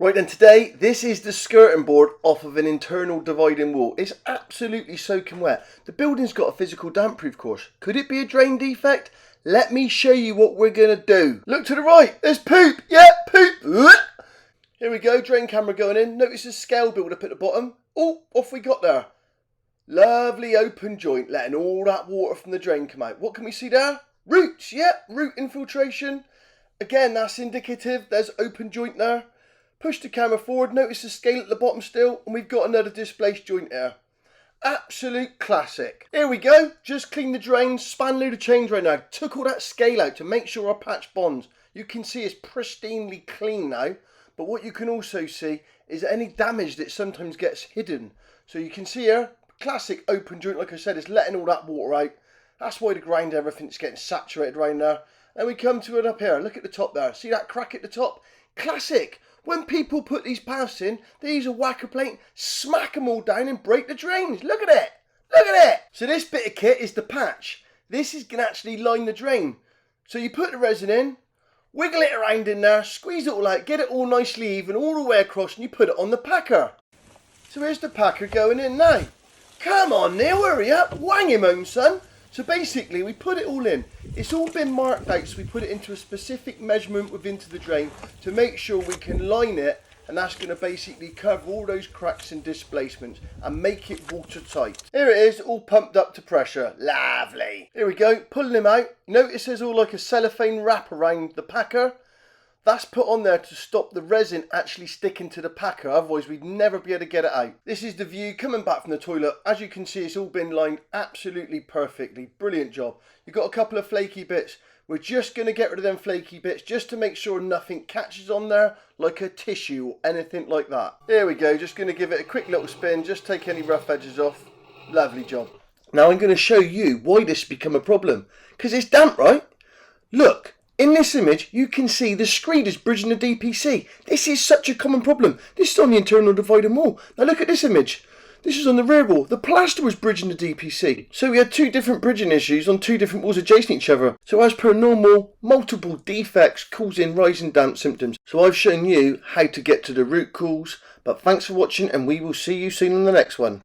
Right then, today this is the skirting board off of an internal dividing wall. It's absolutely soaking wet. The building's got a physical damp proof course. Could it be a drain defect? Let me show you what we're going to do. Look to the right, there's poop. Yeah, poop. Here we go, drain camera going in. Notice the scale build up at the bottom. Oh, off we got there. Lovely open joint, letting all that water from the drain come out. What can we see there? Roots, yeah, root infiltration. Again, that's indicative. There's open joint there. Push the camera forward, notice the scale at the bottom still, and we've got another displaced joint here. Absolute classic. Here we go, just cleaned the drains, span load of change right now. Took all that scale out to make sure our patch bonds. You can see it's pristinely clean now, but what you can also see is any damage that sometimes gets hidden. So you can see here, classic open joint, like I said, it's letting all that water out. That's why the grind, everything's getting saturated around there. And we come to it up here, look at the top there. See that crack at the top? Classic. When people put these paths in, they use a whacker plate, smack them all down and break the drains. Look at it. Look at it. So this bit of kit is the patch. This is going to actually line the drain. So you put the resin in, wiggle it around in there, squeeze it all out, get it all nicely even all the way across, and you put it on the packer. So here's the packer going in now. Come on Neil, hurry up. Wang him home, son. So basically we put it all in. It's all been marked out, so we put it into a specific measurement within the drain to make sure we can line it, and that's going to basically cover all those cracks and displacements and make it watertight. Here it is, all pumped up to pressure. Lovely. Here we go, pulling him out. Notice there's all like a cellophane wrap around the packer. That's put on there to stop the resin actually sticking to the packer, otherwise we'd never be able to get it out. This is the view coming back from the toilet. As you can see, it's all been lined absolutely perfectly. Brilliant job. You've got a couple of flaky bits. We're just going to get rid of them flaky bits just to make sure nothing catches on there like a tissue or anything like that. There we go, just going to give it a quick little spin, just take any rough edges off. Lovely job. Now I'm going to show you why this has become a problem. Because it's damp, right? Look. In this image, you can see the screed is bridging the DPC. This is such a common problem. This is on the internal dividing wall. Now look at this image. This is on the rear wall. The plaster was bridging the DPC. So we had two different bridging issues on two different walls adjacent each other. So as per normal, multiple defects causing rising damp symptoms. So I've shown you how to get to the root cause. But thanks for watching, and we will see you soon on the next one.